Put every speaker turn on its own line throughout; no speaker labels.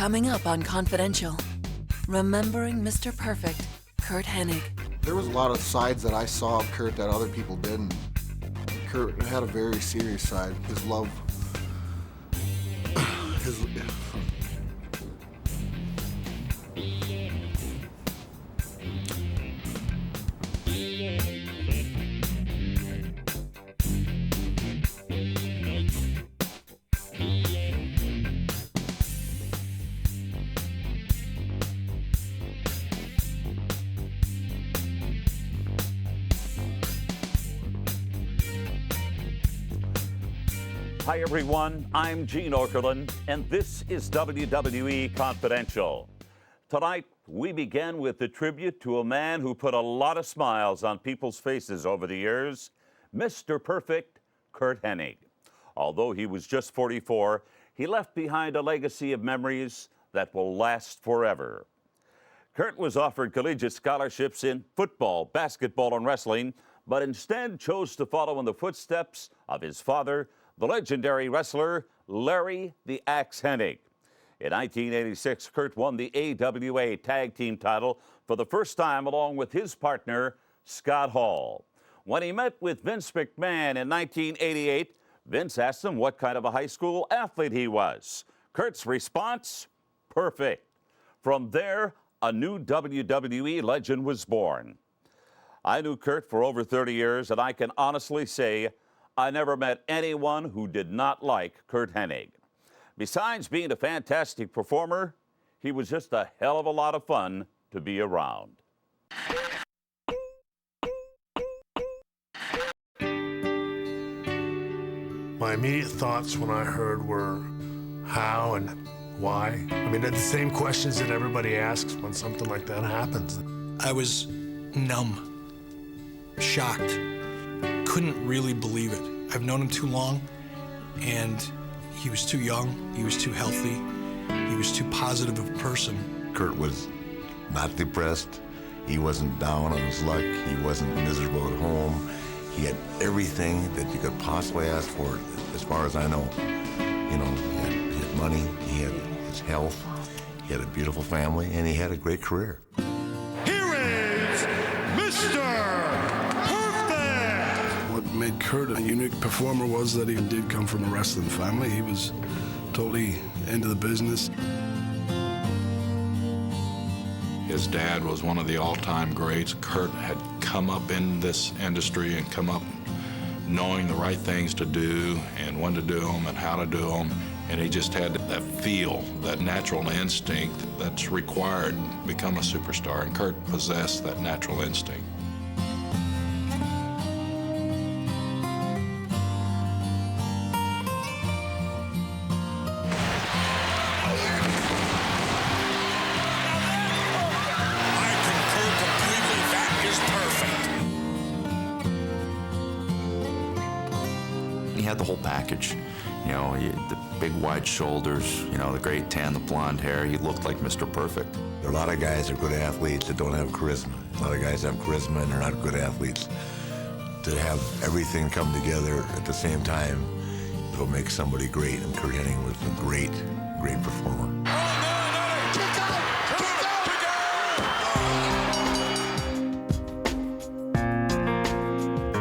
Coming up on Confidential, remembering Mr. Perfect, Curt Hennig.
There was a lot of sides that I saw of Curt that other people didn't. Curt had a very serious side. His love,
Hi everyone, I'm Gene Okerlund, and this is WWE Confidential. Tonight, we begin with a tribute to a man who put a lot of smiles on people's faces over the years, Mr. Perfect, Curt Hennig. Although he was just 44, he left behind a legacy of memories that will last forever. Curt was offered collegiate scholarships in football, basketball, and wrestling, but instead chose to follow in the footsteps of his father, the legendary wrestler Larry the Axe Hennig. In 1986, Curt won the AWA Tag Team title for the first time along with his partner, Scott Hall. When he met with Vince McMahon in 1988, Vince asked him what kind of a high school athlete he was. Curt's response, perfect. From there, a new WWE legend was born. I knew Curt for over 30 years, and I can honestly say I never met anyone who did not like Curt Hennig. Besides being a fantastic performer, he was just a hell of a lot of fun to be around.
My immediate thoughts when I heard were how and why. I mean, they're the same questions that everybody asks when something like that happens.
I was numb, shocked, couldn't really believe it. I've known him too long, and he was too young, he was too healthy, he was too positive of a person.
Curt was not depressed. He wasn't down on his luck. He wasn't miserable at home. He had everything that you could possibly ask for, as far as I know. You know, he had money, he had his health, he had a beautiful family, and he had a great career.
Here is Mr.
What made Curt a unique performer was that he did come from a wrestling family. He was totally into the business.
His dad was one of the all-time greats. Curt had come up in this industry and come up knowing the right things to do and when to do them and how to do them. And he just had that feel, that natural instinct that's required to become a superstar. And Curt possessed that natural instinct.
He had the whole package, you know, the big wide shoulders, you know, the great tan, the blonde hair. He looked like Mr. Perfect.
There are a lot of guys that are good athletes that don't have charisma. A lot of guys have charisma and they're not good athletes. To have everything come together at the same time, it'll make somebody great, and Curt Hennig was a great, great performer.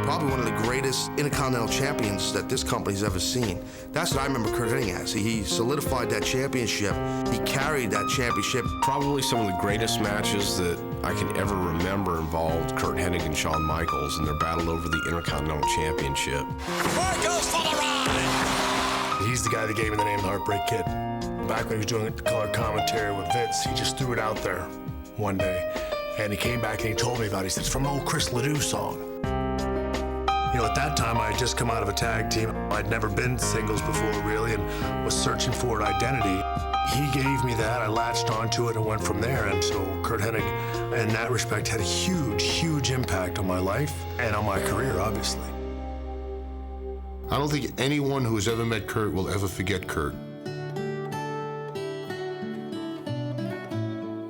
Probably one of the greatest Intercontinental champions that this company's ever seen. That's what I remember Curt Hennig as. He solidified that championship. He carried that championship.
Probably some of the greatest matches that I can ever remember involved Curt Hennig and Shawn Michaels in their battle over the Intercontinental Championship.
Michaels for the ride!
He's the guy that gave me the name the Heartbreak Kid. Back when he was doing color commentary with Vince, he just threw it out there one day. And he came back and he told me about it. He said, it's from an old Chris Ledoux song. You know, at that time, I had just come out of a tag team. I'd never been singles before, really, and was searching for an identity. He gave me that, I latched onto it and went from there. And so Curt Hennig, in that respect, had a huge, huge impact on my life and on my career, obviously.
I don't think anyone who's ever met Curt will ever forget Curt.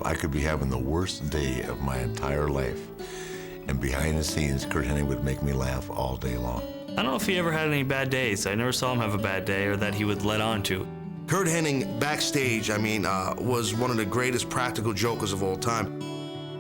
I could be having the worst day of my entire life, and behind the scenes, Curt Hennig would make me laugh all day long.
I don't know if he ever had any bad days. I never saw him have a bad day or that he would let on to.
Kurt Hennig, backstage, I mean, was one of the greatest practical jokers of all time.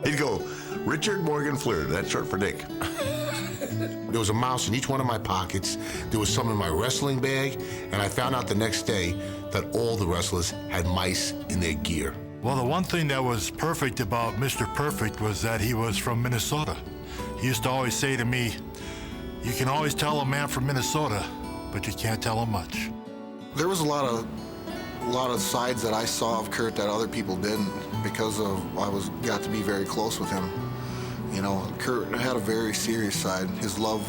He'd go, Richard Morgan Fleur, that's short for Dick.
There was a mouse in each one of my pockets. There was some in my wrestling bag, and I found out the next day that all the wrestlers had mice in their gear.
Well, the one thing that was perfect about Mr. Perfect was that he was from Minnesota. He used to always say to me, you can always tell a man from Minnesota, but you can't tell him much.
There was a lot of sides that I saw of Kurt that other people didn't because of got to be very close with him. You know, Kurt had a very serious side. His love,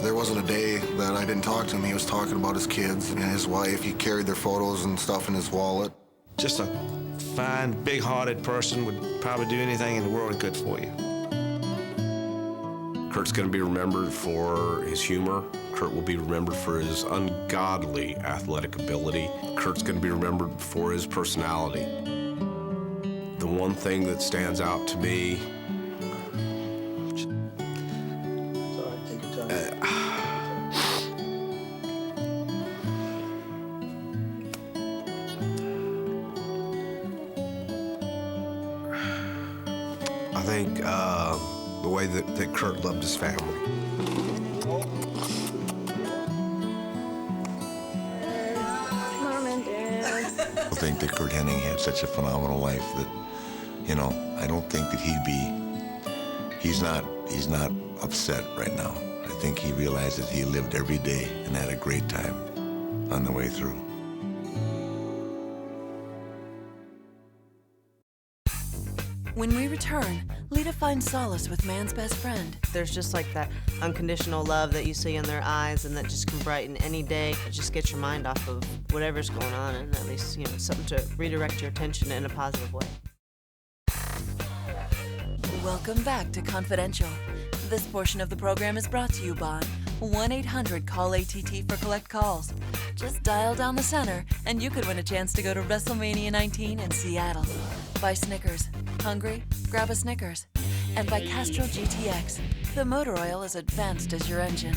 there wasn't a day that I didn't talk to him. He was talking about his kids and his wife. He carried their photos and stuff in his wallet.
Just a fine, big-hearted person, would probably do anything in the world good for you.
Kurt's going to be remembered for his humor. Kurt will be remembered for his ungodly athletic ability. Kurt's going to be remembered for his personality. The one thing that stands out to me, I think the way that Kurt loved his family.
I think that Kurt Hennig had such a phenomenal life that, you know, I don't think that he's not upset right now. I think he realized that he lived every day and had a great time on the way through.
When we return, Lita finds solace with man's best friend.
There's just like that unconditional love that you see in their eyes, and that just can brighten any day. It just gets your mind off of whatever's going on, and at least, you know, something to redirect your attention in a positive way.
Welcome back to Confidential. This portion of the program is brought to you by 1-800-CALL-ATT for collect calls. Just dial down the center and you could win a chance to go to WrestleMania 19 in Seattle. By Snickers. Hungry? Grab a Snickers. And by Castrol GTX. The motor oil as advanced as your engine.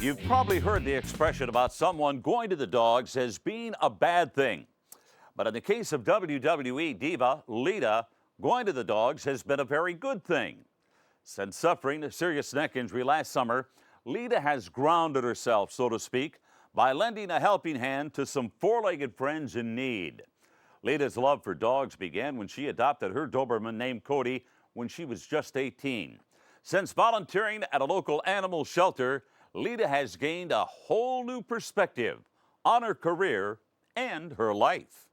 You've probably heard the expression about someone going to the dogs as being a bad thing. But in the case of WWE diva Lita, going to the dogs has been a very good thing. Since suffering a serious neck injury last summer, Lita has grounded herself, so to speak, by lending a helping hand to some four-legged friends in need. Lita's love for dogs began when she adopted her Doberman named Cody when she was just 18. Since volunteering at a local animal shelter, Lita has gained a whole new perspective on her career and her life.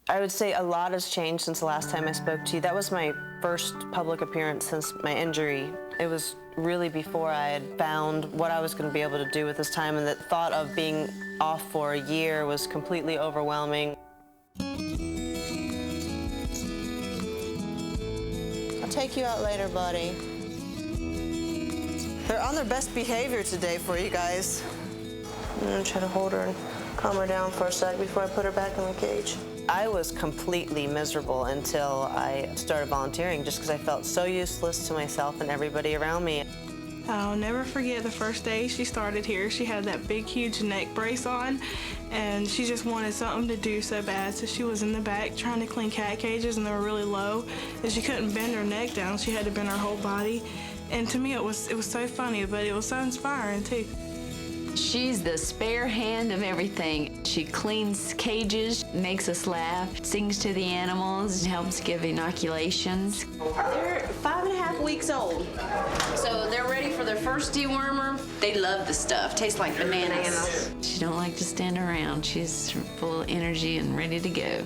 I would say a lot has changed since the last time I spoke to you. That was my first public appearance since my injury. It was really before I had found what I was going to be able to do with this time, and the thought of being off for a year was completely overwhelming. I'll take you out later, buddy. They're on their best behavior today for you guys. I'm going to try to hold her and calm her down for a sec before I put her back in the cage. I was completely miserable until I started volunteering, just because I felt so useless to myself and everybody around me.
I'll never forget the first day she started here. She had that big, huge neck brace on, and she just wanted something to do so bad. So she was in the back trying to clean cat cages, and they were really low, and she couldn't bend her neck down. She had to bend her whole body. And to me, it was so funny, but it was so inspiring, too.
She's the spare hand of everything. She cleans cages, makes us laugh, sings to the animals, helps give inoculations.
They're 5.5 weeks old, so they're ready for their first dewormer. They love the stuff. Tastes like bananas.
She don't like to stand around. She's full of energy and ready to go.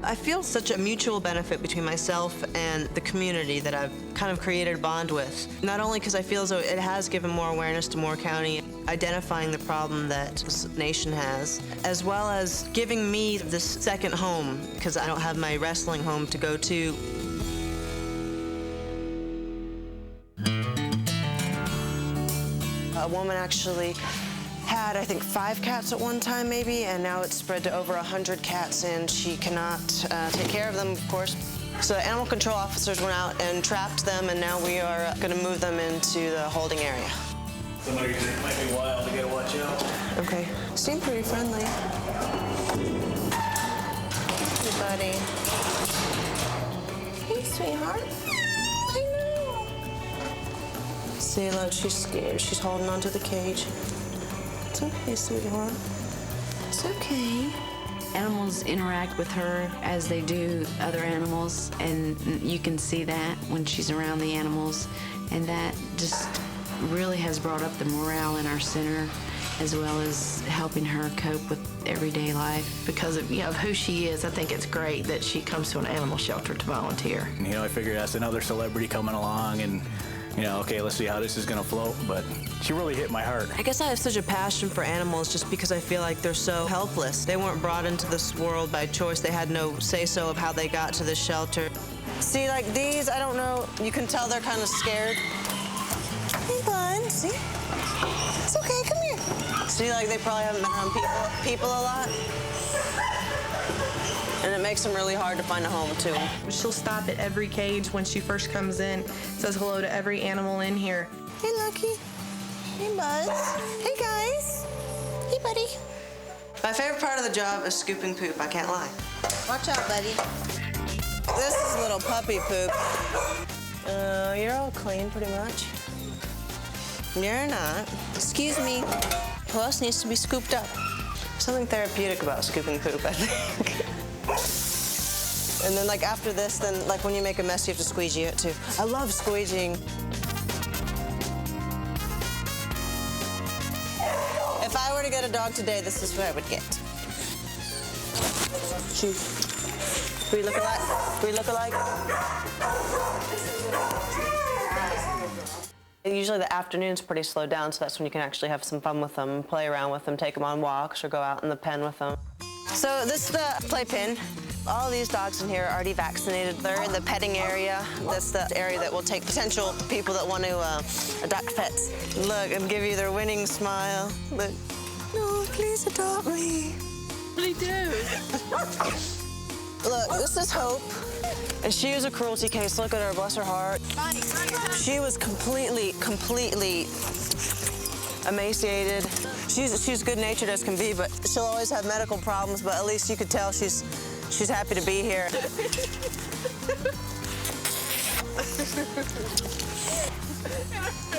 I feel such a mutual benefit between myself and the community that I've kind of created a bond with. Not only because I feel as though it has given more awareness to Moore County, identifying the problem that this nation has, as well as giving me this second home, because I don't have my wrestling home to go to. A woman actually had, I think, 5 cats at one time maybe, and now it's spread to over 100 cats, and she cannot take care of them, of course. So animal control officers went out and trapped them, and now we are going to move them into the holding area.
Some of these might be wild, you gotta watch out.
Okay. Seem pretty friendly. Hey, buddy. Hey, sweetheart. I know. See, look, she's scared. She's holding onto the cage. It's okay, sweetheart. It's okay.
Animals interact with her as they do other animals, and you can see that when she's around the animals, and that just really has brought up the morale in our center, as well as helping her cope with everyday life.
Because of, of who she is, I think it's great that she comes to an animal shelter to volunteer.
I figured that's another celebrity coming along, and okay, let's see how this is gonna flow, but she really hit my heart.
I guess I have such a passion for animals just because I feel like they're so helpless. They weren't brought into this world by choice. They had no say-so of how they got to this shelter. See, like these, I don't know, you can tell they're kind of scared. Hey, bud, see? It's okay, come here. See, like they probably haven't been around people a lot. And it makes them really hard to find a home, too.
She'll stop at every cage when she first comes in, says hello to every animal in here.
Hey, Lucky. Hey, Buzz. Hey, guys. Hey, buddy. My favorite part of the job is scooping poop, I can't lie. Watch out, buddy. This is a little puppy poop. You're all clean, pretty much. You're not. Excuse me. Who else needs to be scooped up? Something therapeutic about scooping poop, I think. And then, like, after this, then, like, when you make a mess, you have to squeegee it, too. I love squeegeeing. If I were to get a dog today, this is what I would get. Shoot. Do we look alike? Do we look alike? Usually the afternoon's pretty slowed down, so that's when you can actually have some fun with them, play around with them, take them on walks, or go out in the pen with them. So this is the playpen. All of these dogs in here are already vaccinated. They're in the petting area. That's the area that will take potential people that want to adopt pets. Look, and give you their winning smile. Look, no, please adopt me.
They do.
Look, this is Hope. And she was a cruelty case. Look at her, bless her heart. She was completely emaciated. She's good-natured as can be, but she'll always have medical problems, but at least you could tell she's happy to be here.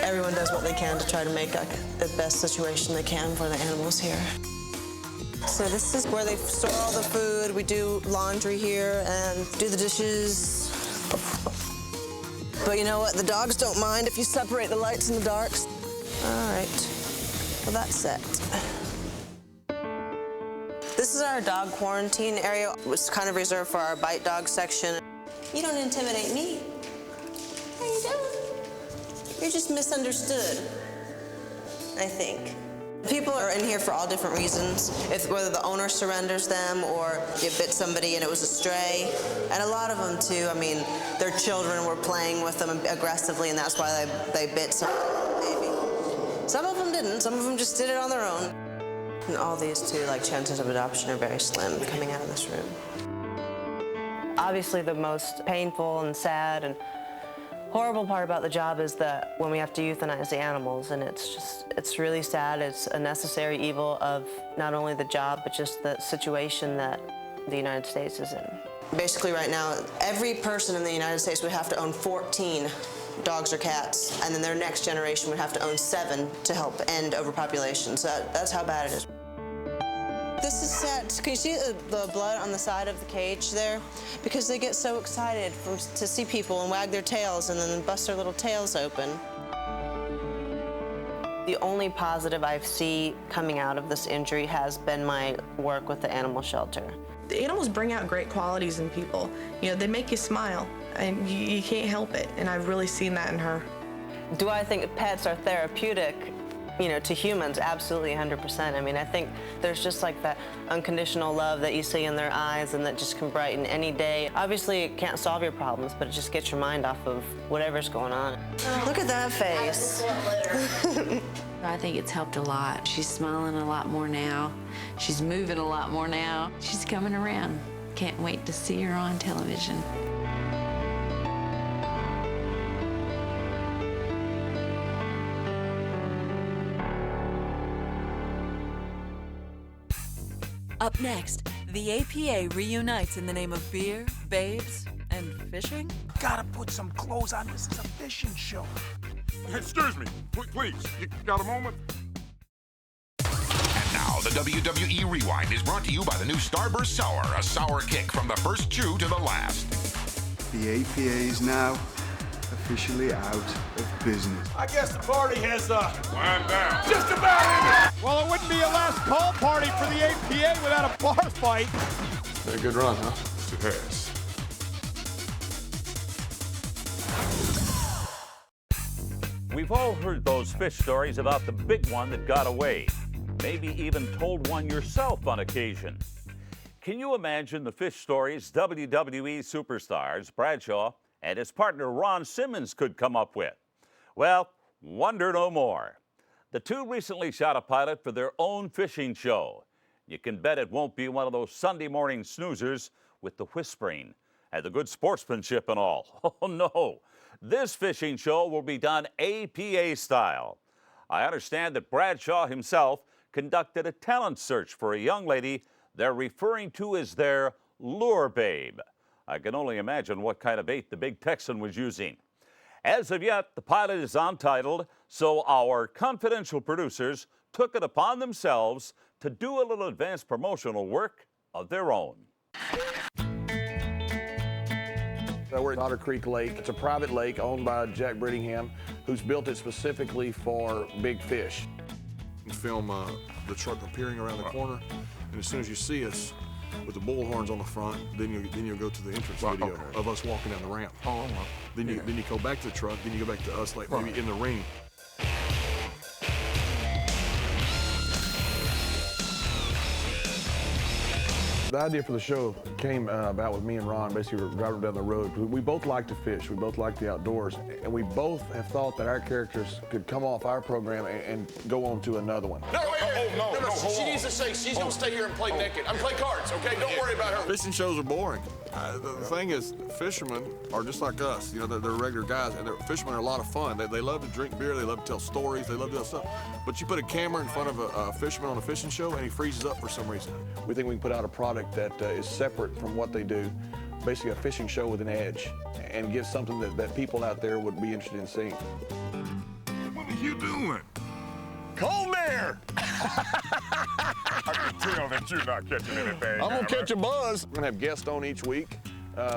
Everyone does what they can to try to make the best situation they can for the animals here. So this is where they store all the food. We do laundry here and do the dishes. But you know what? The dogs don't mind if you separate the lights and the darks. All right. Well, that's set. This is our dog quarantine area, which is kind of reserved for our bite dog section. You don't intimidate me. How you doing? You're just misunderstood, I think. People are in here for all different reasons, whether the owner surrenders them or you bit somebody and it was a stray. And a lot of them, too, I mean, their children were playing with them aggressively, and that's why they bit some, maybe. Some of them didn't. Some of them just did it on their own. And all these, too, like, chances of adoption are very slim coming out of this room. Obviously, the most painful and sad and horrible part about the job is that when we have to euthanize the animals, and it's really sad. It's a necessary evil of not only the job, but just the situation that the United States is in. Basically, right now, every person in the United States would have to own 14 dogs or cats, and then their next generation would have to own 7 to help end overpopulation. So that's how bad it is. This is set. Can you see the blood on the side of the cage there? Because they get so excited to see people and wag their tails and then bust their little tails open. The only positive I've seen coming out of this injury has been my work with the animal shelter.
The animals bring out great qualities in people. They make you smile, and you can't help it, and I've really seen that in her.
Do I think pets are therapeutic? You know, to humans, absolutely 100%. I mean, I think there's just like that unconditional love that you see in their eyes and that just can brighten any day. Obviously, it can't solve your problems, but it just gets your mind off of whatever's going on. Look at that face.
I think it's helped a lot. She's smiling a lot more now. She's moving a lot more now. She's coming around. Can't wait to see her on television.
Up next, the APA reunites in the name of beer, babes, and fishing?
Gotta put some clothes on. This is a fishing show.
Excuse me, please. You got a moment? And now, the WWE Rewind is brought to you by the new Starburst Sour, a sour kick from the first chew to the last.
The APA is now officially out of business.
I guess the party has,
wind down.
just about ended. Well, it wouldn't be a last call party for the APA without a bar fight.
Very good run, huh?
It has.
We've all heard those fish stories about the big one that got away. Maybe even told one yourself on occasion. Can you imagine the fish stories WWE superstars Bradshaw and his partner Ron Simmons could come up with? Well, wonder no more. The two recently shot a pilot for their own fishing show. You can bet it won't be one of those Sunday morning snoozers with the whispering and the good sportsmanship and all. Oh no, this fishing show will be done APA style. I understand that Bradshaw himself conducted a talent search for a young lady they're referring to as their lure babe. I can only imagine what kind of bait the big Texan was using. As of yet, the pilot is untitled, so our confidential producers took it upon themselves to do a little advanced promotional work of their own.
We're at Otter Creek Lake. It's a private lake owned by Jack Brittingham, who's built it specifically for big fish.
Film the truck appearing around the corner, and as soon as you see us with the bullhorns on the front, then you'll go to the entrance video of us walking down the ramp. Then you go back to the truck, then you go back to us like maybe in the ring. The idea for the show came about with me and Ron. Basically, we were driving down the road. We both like to fish. We both like the outdoors. And we both have thought that our characters could come off our program and go on to another one.
No, she needs to say she's going to stay here and play naked. I'm playing cards, okay? Don't worry about her.
Fishing shows are boring. The thing is, fishermen are just like us. You know, they're regular guys, and fishermen are a lot of fun. They love to drink beer. They love to tell stories. They love to do stuff. But you put a camera in front of a fisherman on a fishing show, and he freezes up for some reason. We think we can put out a product that is separate from what they do, basically a fishing show with an edge, and give something that people out there would be interested in seeing.
What are you doing?
Cold bear!
I can tell that you're not catching anything.
I'm gonna catch a buzz. We're gonna have guests on each week.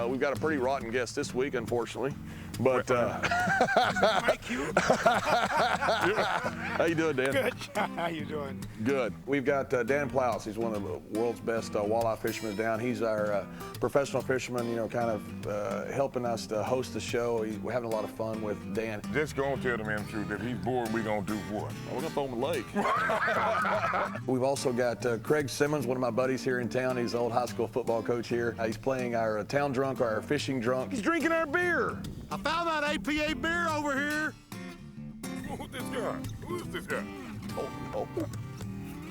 We've got a pretty rotten guest this week, unfortunately. But
Thank you.
how you doing, Dan?
Good. How you doing?
Good. We've got Dan Plows. He's one of the world's best walleye fishermen down. He's our professional fisherman, you know, kind of helping us to host the show. We're having a lot of fun with Dan.
Just gonna tell the man the truth. If he's bored, we gonna do what?
We're gonna throw him in the lake. We've also got Craig Simmons, one of my buddies here in town. He's an old high school football coach here. He's playing our town drunk or our fishing drunk. He's drinking our beer.
I found that APA beer over here. Who's this guy? Who's this guy?
Oh.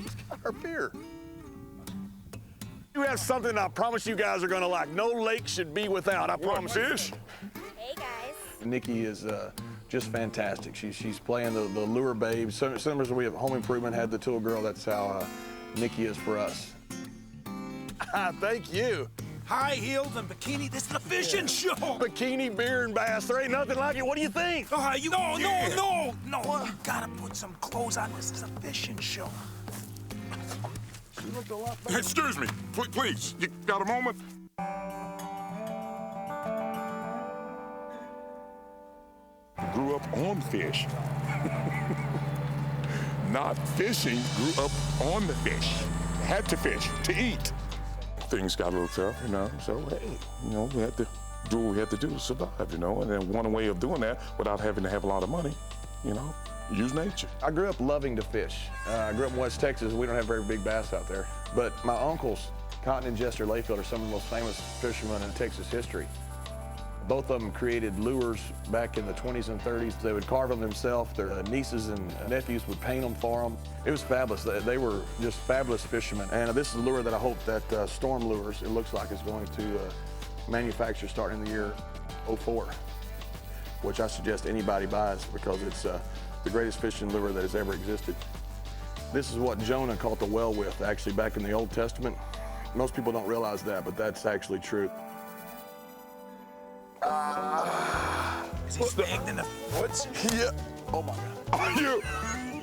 He's got our beer.
You have something I promise you guys are gonna like. No lake should be without. I promise.
Fish?
Hey guys.
Nikki is just fantastic. She's playing the lure babe. Similar as we have Home Improvement had the tool girl. That's how Nikki is for us.
Thank you. High heels and bikini. This is a fishing show. Bikini, beer, and bass. There ain't nothing like it. What do you think? No. You gotta put some clothes on. This is a fishing show.
She looked a lot better.
Excuse me, please. You got a moment? Grew up on fish. Not fishing, grew up on the fish. Had to fish to eat. Things got a little tough, you know, so hey, you know, we had to do what we had to do to survive, you know, and then one way of doing that without having to have a lot of money, you know, use nature.
I grew up loving to fish. I grew up in West Texas. We don't have very big bass out there. But my uncles, Cotton and Jester Layfield, are some of the most famous fishermen in Texas history. Both of them created lures back in the 20s and 30s. They would carve them themselves. Their nieces and nephews would paint them for them. It was fabulous. They were just fabulous fishermen. And this is a lure that I hope that Storm Lures, it looks like, is going to manufacture starting in the year 04, which I suggest anybody buys because it's the greatest fishing lure that has ever existed. This is what Jonah caught the whale with, actually, back in the Old Testament. Most people don't realize that, but that's actually true.
Is he snagged in the woods?
Yeah. Oh my God.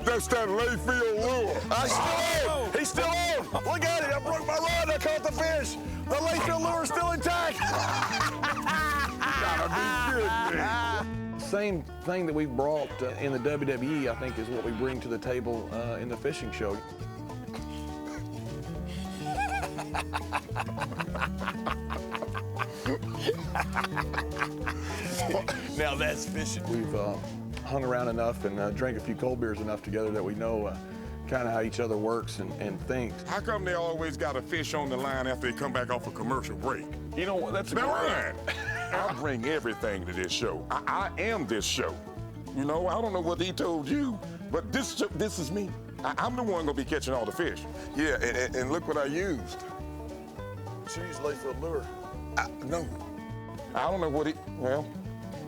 That's that Layfield lure.
He's still on. Look at it. I broke my rod. I caught the fish. The Layfield lure is still intact.
Gotta be kidding me.
Same thing that we brought in the WWE, I think, is what we bring to the table in the fishing show.
Now that's fishing.
We've hung around enough and drank a few cold beers enough together that we know kind of how each other works and thinks.
How come they always got a fish on the line after they come back off a commercial break? You know what? That's a line. I bring everything to this show. I am this show. You know, I don't know what he told you, but this is me. I'm the one gonna be catching all the fish. Yeah, and look what I used.
Cheese Layfield lure.
No. I don't know what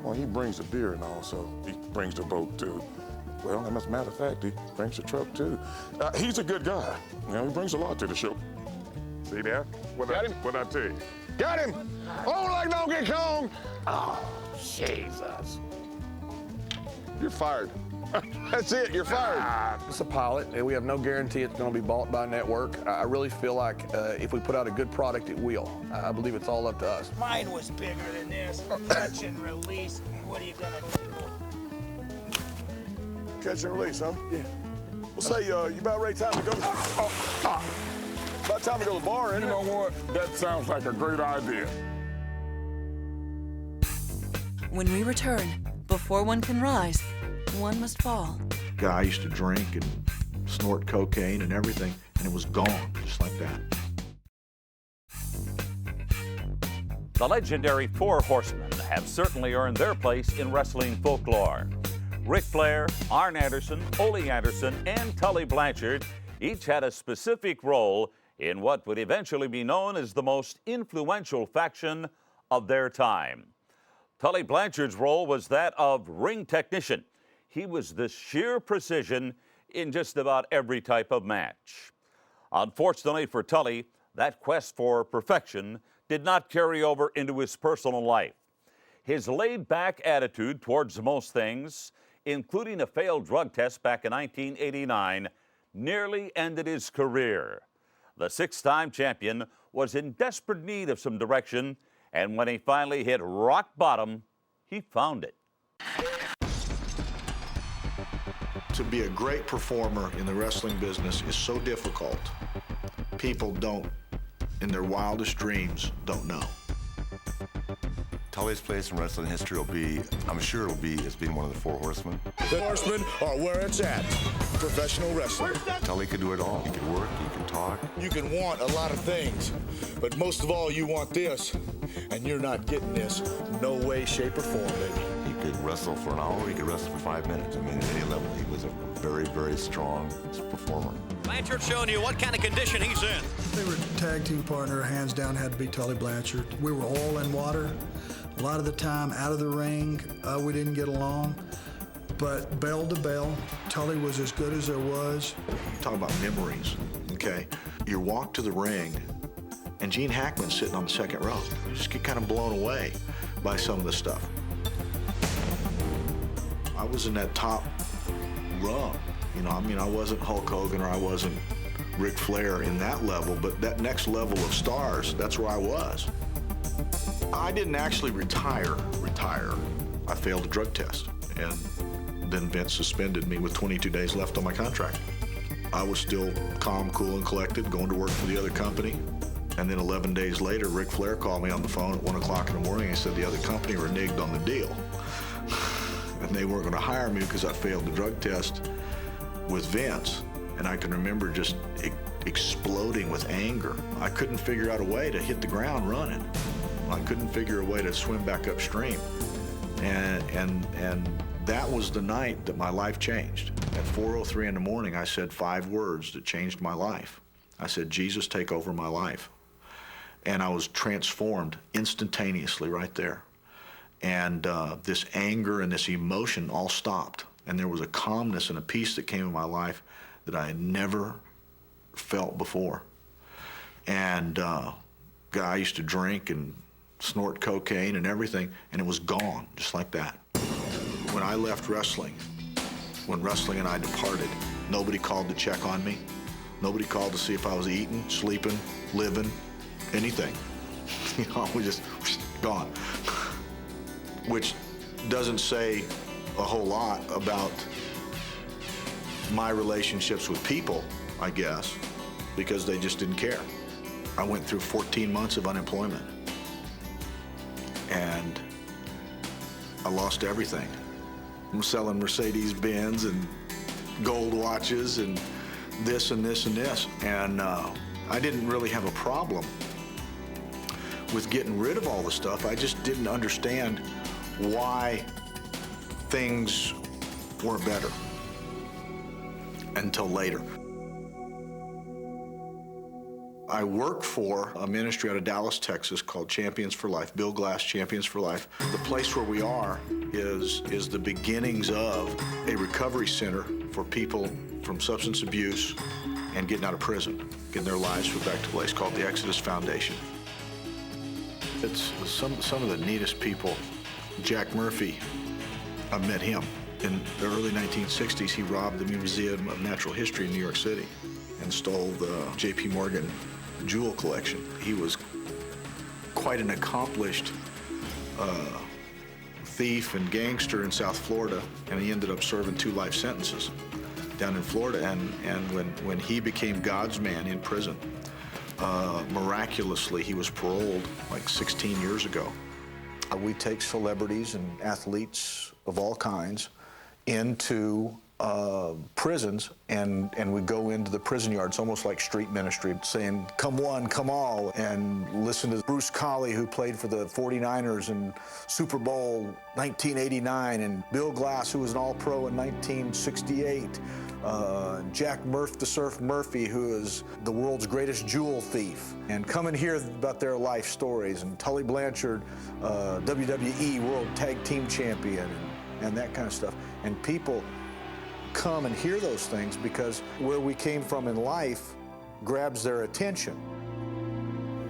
well, he brings the beer and all, so he brings the boat too. Well, as a matter of fact, he brings the truck too. He's a good guy. You know, he brings a lot to the show. See there? What I tell you? Got him! Oh, like Donkey Kong! Oh, Jesus. You're fired. That's it, you're fired.
It's a pilot, and we have no guarantee it's going to be bought by a network. I really feel like if we put out a good product, it will. I believe it's all up to us.
Mine was bigger than this. Catch and release. What are you gonna do?
Catch and release, huh? Yeah. Well, say, you about ready time to go? About time to go to the bar, ain't it?
You know what? That sounds like a great idea.
When we return, before one can rise, one must fall.
Guy used to drink and snort cocaine and everything, and it was gone, just like that.
The legendary Four Horsemen have certainly earned their place in wrestling folklore. Ric Flair, Arn Anderson, Ole Anderson, and Tully Blanchard each had a specific role in what would eventually be known as the most influential faction of their time. Tully Blanchard's role was that of ring technician. He was the sheer precision in just about every type of match. Unfortunately for Tully, that quest for perfection did not carry over into his personal life. His laid-back attitude towards most things, including a failed drug test back in 1989, nearly ended his career. The six-time champion was in desperate need of some direction, and when he finally hit rock bottom, he found it.
To be a great performer in the wrestling business is so difficult. People don't, in their wildest dreams, don't know.
Tully's place in wrestling history will be, I'm sure it'll be, as being one of the Four Horsemen.
The Horsemen are where it's at. Professional wrestling.
Tully could do it all. He could work, he could talk.
You can want a lot of things, but most of all, you want this, and you're not getting this. No way, shape, or form, baby.
He could wrestle for an hour, he could wrestle for 5 minutes. I mean, at any level, he was a very, very strong performer.
Blanchard showing you what kind of condition he's in.
Favorite tag team partner, hands down, had to be Tully Blanchard. We were all in water. A lot of the time, out of the ring, we didn't get along. But bell to bell, Tully was as good as there was.
Talk about memories, okay? You walk to the ring, and Gene Hackman's sitting on the second row. You just get kind of blown away by some of the stuff. I was in that top rung. You know, I mean, I wasn't Hulk Hogan or I wasn't Ric Flair in that level, but that next level of stars, that's where I was. I didn't actually retire. I failed a drug test, and then Vince suspended me with 22 days left on my contract. I was still calm, cool, and collected, going to work for the other company. And then 11 days later, Ric Flair called me on the phone at 1 o'clock in the morning and said the other company reneged on the deal. and they weren't going to hire me because I failed the drug test with Vince. And I can remember just exploding with anger. I couldn't figure out a way to hit the ground running. I couldn't figure a way to swim back upstream. And that was the night that my life changed. At 4:03 in the morning, I said 5 words that changed my life. I said, Jesus, take over my life. And I was transformed instantaneously right there. And this anger and this emotion all stopped. And there was a calmness and a peace that came in my life that I had never felt before. And I used to drink and snort cocaine and everything, and it was gone, just like that. When I left wrestling, when wrestling and I departed, nobody called to check on me. Nobody called to see if I was eating, sleeping, living, anything. You know, we just gone. Which doesn't say a whole lot about my relationships with people, I guess, because they just didn't care. I went through 14 months of unemployment, and I lost everything. I'm selling Mercedes-Benz and gold watches and this and this and this, and I didn't really have a problem with getting rid of all the stuff. I just didn't understand why things weren't better until later. I work for a ministry out of Dallas, Texas called Champions for Life, Bill Glass Champions for Life. The place where we are is the beginnings of a recovery center for people from substance abuse and getting out of prison, getting their lives put back to place, called the Exodus Foundation. It's some of the neatest people. Jack Murphy, I met him. In the early 1960s, he robbed the Museum of Natural History in New York City and stole the J.P. Morgan jewel collection. He was quite an accomplished thief and gangster in South Florida, and he ended up serving 2 life sentences down in Florida. And when he became God's man in prison, miraculously, he was paroled like 16 years ago. We take celebrities and athletes of all kinds into prisons, and we go into the prison yards, almost like street ministry, saying, come one, come all, and listen to Bruce Collie, who played for the 49ers in Super Bowl 1989, and Bill Glass, who was an All-Pro in 1968, Jack the Surf Murphy, who is the world's greatest jewel thief, and come and hear about their life stories, and Tully Blanchard, WWE World Tag Team Champion, and that kind of stuff. And people come and hear those things because where we came from in life grabs their attention.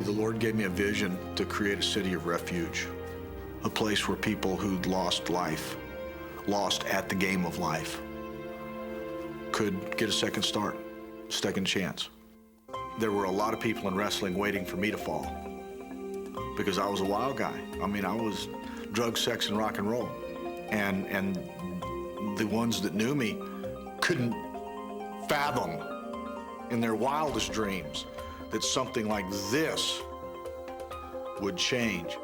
The Lord gave me a vision to create a city of refuge, a place where people who'd lost life, lost at the game of life, could get a second start, second chance. There were a lot of people in wrestling waiting for me to fall because I was a wild guy. I mean, I was drugs, sex, and rock and roll. And the ones that knew me couldn't fathom in their wildest dreams that something like this would change.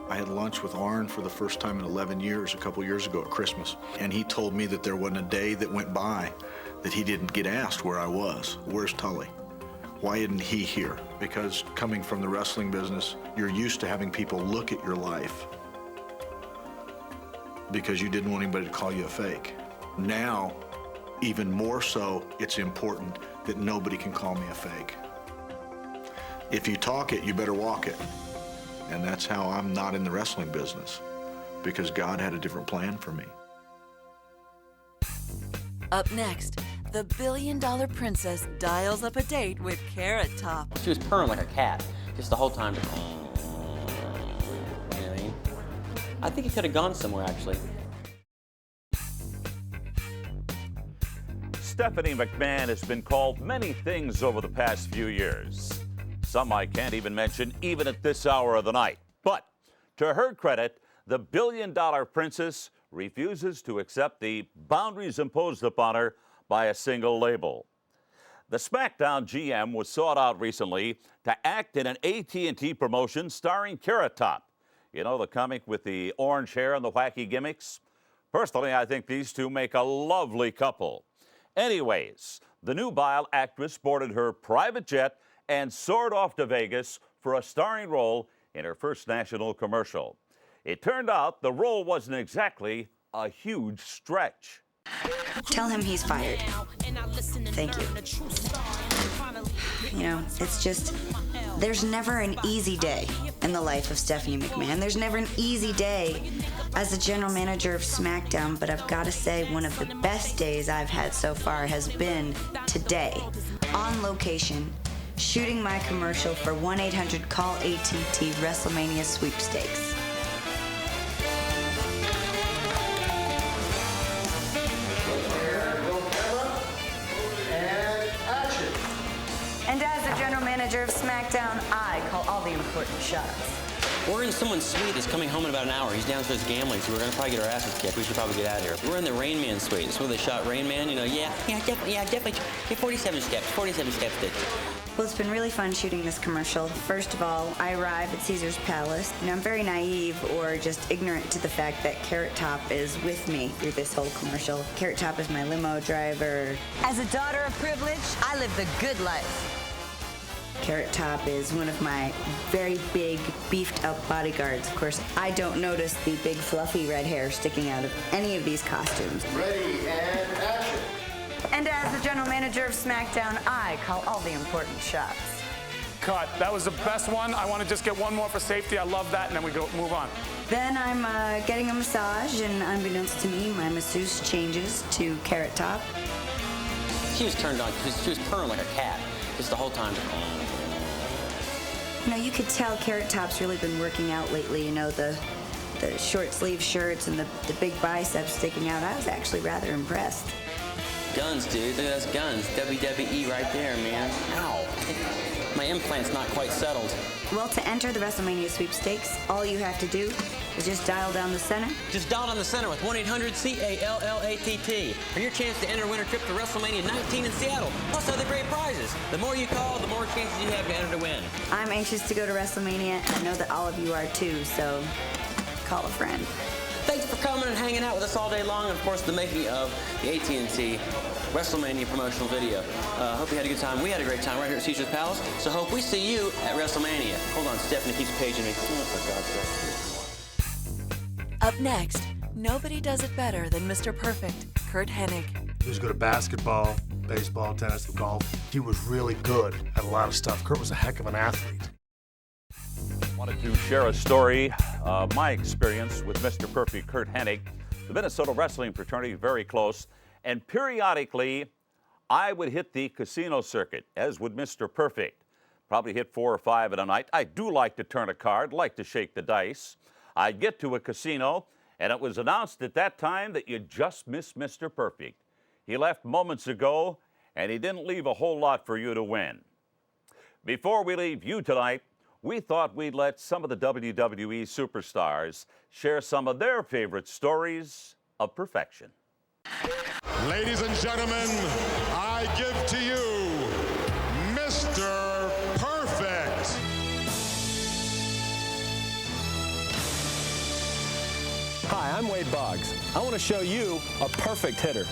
I had lunch with Arn for the first time in 11 years, a couple years ago at Christmas, and he told me that there wasn't a day that went by that he didn't get asked where I was. Where's Tully? Why isn't he here? Because coming from the wrestling business, you're used to having people look at your life because you didn't want anybody to call you a fake. Now, even more so, it's important that nobody can call me a fake. If you talk it, you better walk it. And that's how I'm not in the wrestling business, because God had a different plan for me.
Up next, the billion-dollar princess dials up a date with Carrot Top.
She was purring like a cat, just the whole time. You know what I mean? I think it could have gone somewhere, actually.
Stephanie McMahon has been called many things over the past few years. Some I can't even mention, even at this hour of the night. But to her credit, the billion-dollar princess refuses to accept the boundaries imposed upon her by a single label. The SmackDown GM was sought out recently to act in an AT&T promotion starring Carrot Top. You know, the comic with the orange hair and the wacky gimmicks? Personally, I think these two make a lovely couple. Anyways, the nubile actress boarded her private jet and soared off to Vegas for a starring role in her first national commercial. It turned out the role wasn't exactly a huge stretch.
Tell him he's fired. Thank you. You know, it's just, there's never an easy day in the life of Stephanie McMahon. There's never an easy day as the general manager of SmackDown, but I've got to say one of the best days I've had so far has been today, on location, shooting my commercial for 1-800-CALL-ATT WrestleMania Sweepstakes. And as the general manager of SmackDown, I call all the important shots.
We're in someone's suite that's coming home in about an hour. He's downstairs gambling, so we're gonna probably get our asses kicked. We should probably get out of here. We're in the Rain Man suite. It's where they shot Rain Man. You know, definitely. 47 steps.
Well, it's been really fun shooting this commercial. First of all, I arrive at Caesar's Palace. You know, I'm very naive or just ignorant to the fact that Carrot Top is with me through this whole commercial. Carrot Top is my limo driver.
As a daughter of privilege, I live the good life.
Carrot Top is one of my very big, beefed-up bodyguards. Of course, I don't notice the big, fluffy red hair sticking out of any of these costumes.
Ready and action.
And as the general manager of SmackDown, I call all the important shots.
Cut. That was the best one. I want to just get one more for safety. I love that, and then we go move on.
Then I'm getting a massage, and unbeknownst to me, my masseuse changes to Carrot Top.
She was turned on. She was purring like a cat just the whole time.
You know, you could tell Carrot Top's really been working out lately. You know, the short sleeve shirts and the big biceps sticking out. I was actually rather impressed.
Guns, dude. Look at those guns. WWE right there, man. Ow. My implant's not quite settled.
Well, to enter the WrestleMania Sweepstakes, all you have to do is just dial down the center.
Just dial down the center with 1-800-CALLATT for your chance to enter a winter trip to WrestleMania 19 in Seattle, plus other great prizes. The more you call, the more chances you have to enter to win.
I'm anxious to go to WrestleMania, and I know that all of you are too, so call a friend.
Thanks for coming and hanging out with us all day long, and of course the making of the AT&T WrestleMania promotional video. Hope you had a good time. We had a great time right here at Caesar's Palace, so hope we see you at WrestleMania. Hold on, Stephanie keeps paging me. Oh, for God's sake.
Up next, nobody does it better than Mr. Perfect, Curt Hennig.
He was good at basketball, baseball, tennis, and golf. He was really good at a lot of stuff. Curt was a heck of an athlete.
Wanted to share a story of my experience with Mr. Perfect, Curt Hennig. The Minnesota wrestling fraternity, very close. And periodically, I would hit the casino circuit, as would Mr. Perfect. Probably hit 4 or 5 in a night. I do like to turn a card, like to shake the dice. I'd get to a casino, and it was announced at that time that you just missed Mr. Perfect. He left moments ago, and he didn't leave a whole lot for you to win. Before we leave you tonight, we thought we'd let some of the WWE superstars share some of their favorite stories of perfection.
Ladies and gentlemen, I give to you Mr. Perfect.
Hi, I'm Wade Boggs. I want to show you a perfect hitter.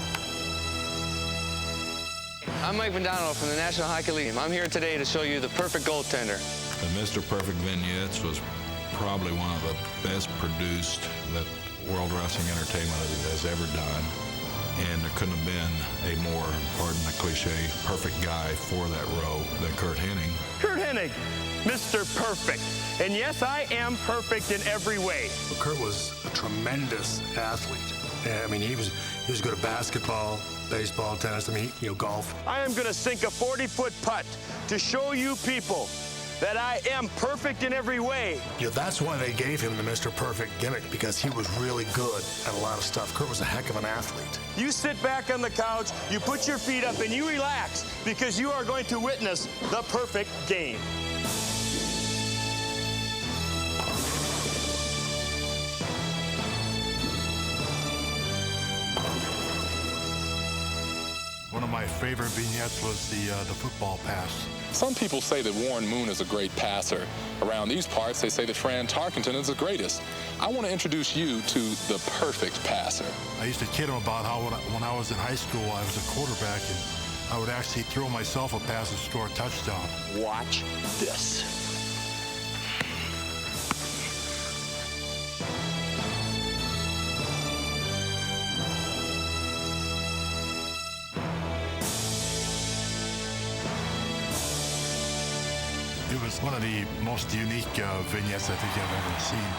I'm Mike McDonald from the National Hockey League. I'm here today to show you the perfect goaltender.
The Mr. Perfect vignettes was probably one of the best produced that World Wrestling Entertainment has ever done. And there couldn't have been a more, pardon the cliche, perfect guy for that role than Curt Hennig.
Curt Hennig, Mr. Perfect. And yes, I am perfect in every way.
Well, Curt was a tremendous athlete. I mean, he was good at basketball, baseball, tennis, golf.
I am going to sink a 40-foot putt to show you people that I am perfect in every way.
That's why they gave him the Mr. Perfect gimmick, because he was really good at a lot of stuff. Curt was a heck of an athlete.
You sit back on the couch, you put your feet up, and you relax, because you are going to witness the perfect game.
One of my favorite vignettes was the football pass.
Some people say that Warren Moon is a great passer. Around these parts, they say that Fran Tarkenton is the greatest. I want to introduce you to the perfect passer.
I used to kid him about how when I was in high school, I was a quarterback, and I would actually throw myself a pass and score a touchdown.
Watch this.
It was one of the most unique vignettes I think I've ever seen.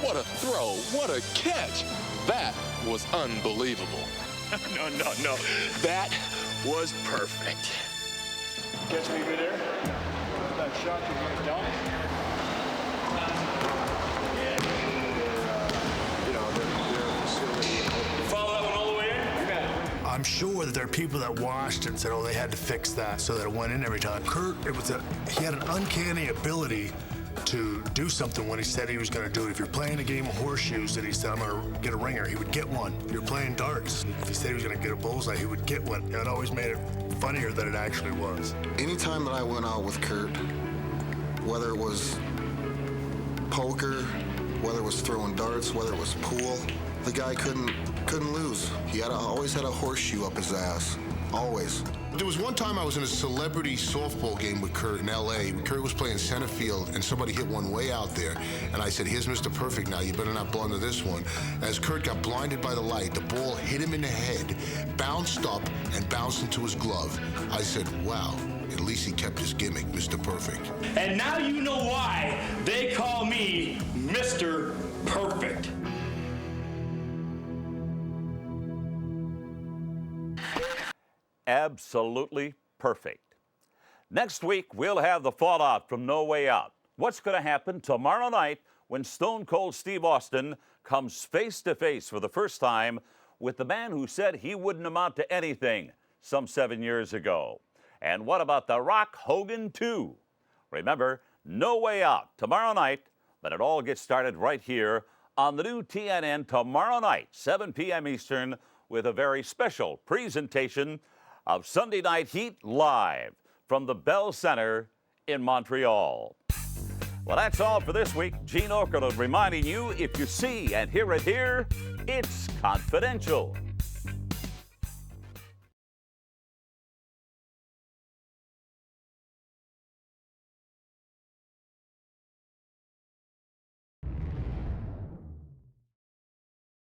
What a throw, what a catch. That was unbelievable. No. That was perfect.
Catch me there. That shot you're going to dunk. Follow that one all the way in? You got it.
I'm sure that there are people that watched and said, oh, they had to fix that so that it went in every time. Kurt, he had an uncanny ability to do something when he said he was going to do it. If you're playing a game of horseshoes and he said, I'm going to get a ringer, he would get one. You're playing darts. If he said he was going to get a bullseye, he would get one. It always made it funnier than it actually was.
Anytime that I went out with Kurt, whether it was poker, whether it was throwing darts, whether it was pool, the guy couldn't lose. He always had a horseshoe up his ass, always.
There was one time I was in a celebrity softball game with Kurt in L.A. Kurt was playing center field, and somebody hit one way out there. And I said, here's Mr. Perfect now. You better not blunder this one. As Kurt got blinded by the light, the ball hit him in the head, bounced up, and bounced into his glove. I said, wow, at least he kept his gimmick, Mr. Perfect.
And now you know why they call me Mr. Perfect.
Absolutely perfect. Next week, we'll have the fallout from No Way Out. What's going to happen tomorrow night when Stone Cold Steve Austin comes face to face for the first time with the man who said he wouldn't amount to anything some 7 years ago? And what about The Rock Hogan 2? Remember, No Way Out tomorrow night, but it all gets started right here on the new TNN tomorrow night, 7 p.m. Eastern, with a very special presentation of Sunday Night Heat live from the Bell Center in Montreal. Well, that's all for this week. Gene Okerlund reminding you, if you see and hear it here, it's confidential.